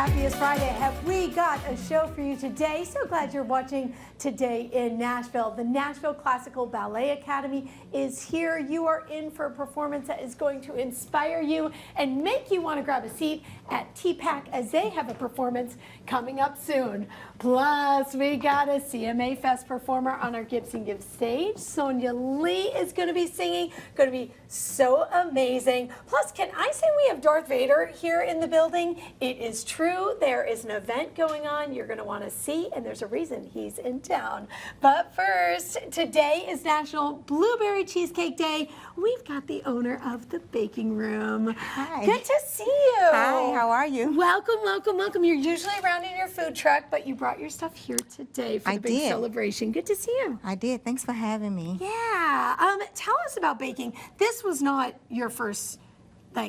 Happiest Friday. Have we got a show for you today? So glad you're watching today in Nashville. The Nashville Classical Ballet Academy is here. You are in for a performance that is going to inspire you and make you want to grab a seat at TPAC as they have a performance coming up soon. Plus, we got a CMA Fest performer on our Gibson Give stage. Sonia Lee is going to be singing. Going to be so amazing. Plus, can I say we have Darth Vader here in the building? It is true. There is an event going on you're going to want to see, and there's a reason he's in town. But first, today is National Blueberry Cheesecake Day. We've got the owner of the baking room. Hi. Good to see you. Hi, how are you? Welcome, welcome, welcome. You're usually around in your food truck, but you brought your stuff here today for the big celebration. Good to see you. I did. Thanks for having me. Yeah. Tell us about baking. This was not your first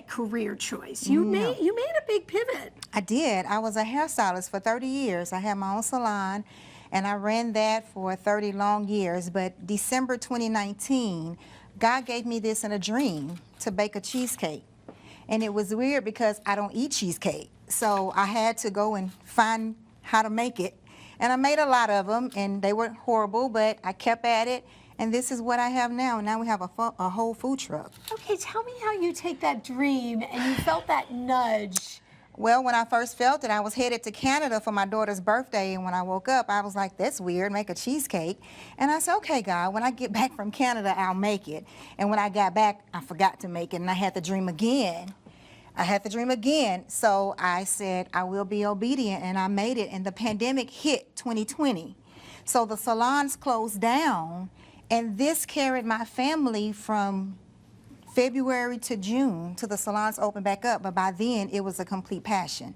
career choice. You made a big pivot. I did. I was a hairstylist for 30 years. I had my own salon, and I ran that for 30 long years. But December 2019, God gave me this in a dream to bake a cheesecake. And it was weird because I don't eat cheesecake. So I had to go and find how to make it. And I made a lot of them, and they were horrible, but I kept at it. And this is what I have now. And now we have a whole food truck. Okay, tell me how you take that dream and you felt that nudge. Well, when I first felt it, I was headed to Canada for my daughter's birthday, and when I woke up, I was like, that's weird, make a cheesecake. And I said, okay, God, when I get back from Canada, I'll make it. And when I got back, I forgot to make it, and I had the dream again. So I said, I will be obedient, and I made it, and the pandemic hit 2020. So the salons closed down, and this carried my family from February to June till the salons opened back up, but by then it was a complete passion.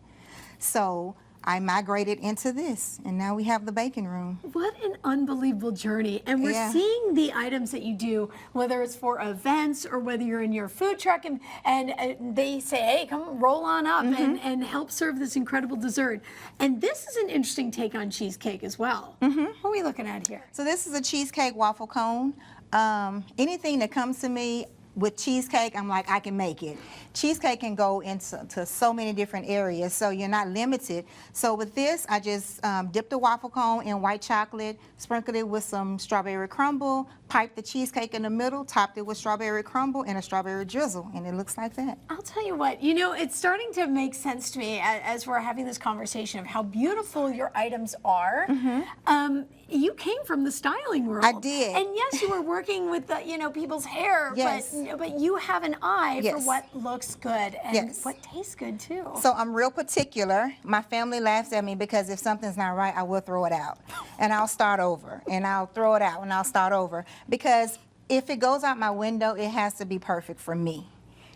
So I migrated into this, and now we have the baking room. What an unbelievable journey. And we're seeing the items that you do, whether it's for events or whether you're in your food truck, and they say, hey, come roll on up and help serve this incredible dessert. And this is an interesting take on cheesecake as well. What are we looking at here? So this is a cheesecake waffle cone. Anything that comes to me with cheesecake, I'm like, I can make it. Cheesecake can go into so many different areas, so you're not limited. So with this, I just dipped the waffle cone in white chocolate, sprinkled it with some strawberry crumble, piped the cheesecake in the middle, topped it with strawberry crumble and a strawberry drizzle, and it looks like that. I'll tell you what, it's starting to make sense to me as we're having this conversation of how beautiful your items are. You came from the styling world. I did. And yes, you were working with the, people's hair, but you have an eye for what looks good and what tastes good too. So I'm real particular. My family laughs at me because if something's not right, I will throw it out. And I'll start over, and I'll throw it out, and I'll start over. Because if it goes out my window, it has to be perfect for me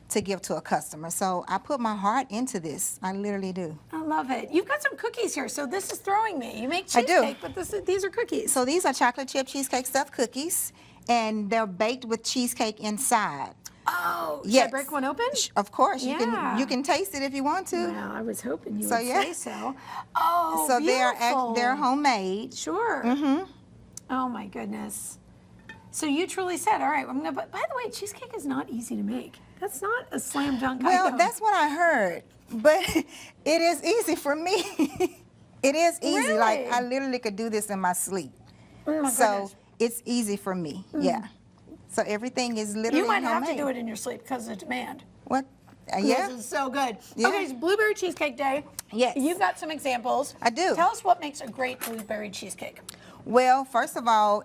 to give to a customer. So I put my heart into this. I literally do. I love it. You've got some cookies here, so this is throwing me. You make cheesecake, but these are cookies. So these are chocolate chip cheesecake stuffed cookies, and they're baked with cheesecake inside. Oh, should I break one open? Of course, you can taste it if you want to. Well, I was hoping you would say so. Oh, so beautiful. they're homemade. Sure. Oh my goodness. So you truly said, all right, I'm gonna. By the way, cheesecake is not easy to make. That's not a slam dunk item. Well, that's what I heard, but it is easy for me. It is easy. Really? Like I literally could do this in my sleep. Oh my so goodness. It's easy for me. Yeah. So everything is literally You might homemade. have to do it in your sleep because of demand. What? This is so good. Yeah. Okay, it's Blueberry Cheesecake Day. Yes. You've got some examples. I do. Tell us what makes a great blueberry cheesecake. Well, first of all,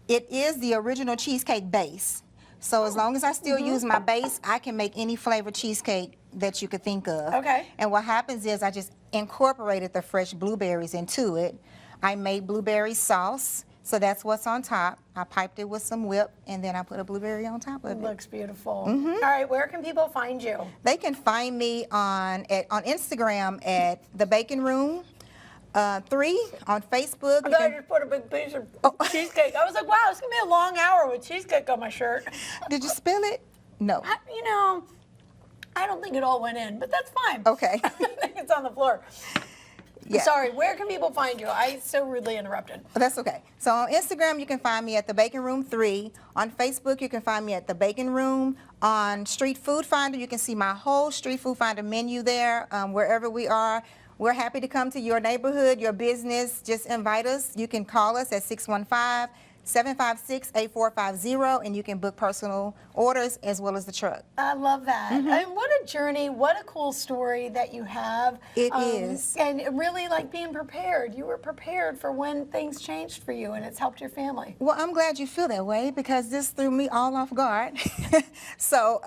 it is the original cheesecake base. So as long as I still use my base, I can make any flavored cheesecake that you could think of. Okay. And what happens is I just incorporated the fresh blueberries into it. I made blueberry sauce. So that's what's on top. I piped it with some whip, and then I put a blueberry on top of it. Looks beautiful. All right, where can people find you? They can find me on Instagram at The Baking Room 3, on Facebook. I thought I just put a big piece of cheesecake. I was like, wow, it's going to be a long hour with cheesecake on my shirt. Did you spill it? No. I don't think it all went in, but that's fine. Okay. I think it's on the floor. Yeah. Sorry, where can people find you? I so rudely interrupted. That's okay. So on Instagram, you can find me at The Baking Room 3. On Facebook, you can find me at The Baking Room. On Street Food Finder, you can see my whole Street Food Finder menu there, wherever we are. we're happy to come to your neighborhood, your business. Just invite us. You can call us at 615-756-8450, and you can book personal orders as well as the truck. I love that. And what a journey, what a cool story that you have. It is. And really like being prepared. You were prepared for when things changed for you, and it's helped your family. Well, I'm glad you feel that way because this threw me all off guard. So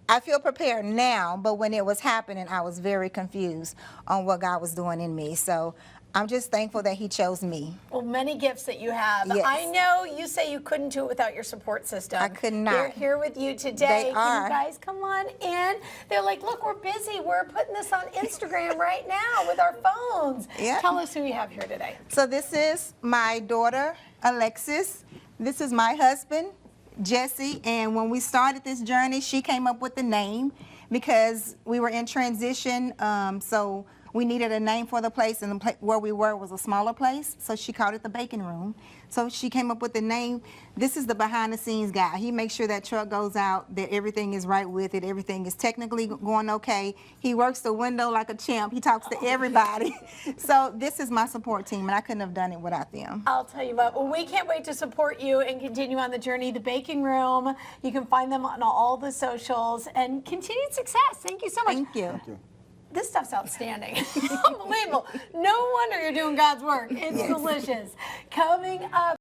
I feel prepared now, but when it was happening, I was very confused on what God was doing in me. So I'm just thankful that he chose me. Well, many gifts that you have. Yes. I know you say you couldn't do it without your support system. I could not. They're here with you today. They Can are. you guys come on in? They're like, look, we're busy. We're putting this on Instagram right now with our phones. Yeah. Tell us who you have here today. So this is my daughter, Alexis. This is my husband, Jesse. And when we started this journey, she came up with the name because we were in transition. So we needed a name for the place, and where we were was a smaller place, so she called it the Bacon Room. So she came up with the name. This is the behind-the-scenes guy. He makes sure that truck goes out, that everything is right with it, everything is technically going okay. He works the window like a champ. He talks to everybody. So this is my support team, and I couldn't have done it without them. I'll tell you what, well, we can't wait to support you and continue on the journey. The Bacon Room, you can find them on all the socials, and continued success. Thank you so much. Thank you. Thank you. This stuff's outstanding. Unbelievable. No wonder you're doing God's work. It's delicious. Coming up.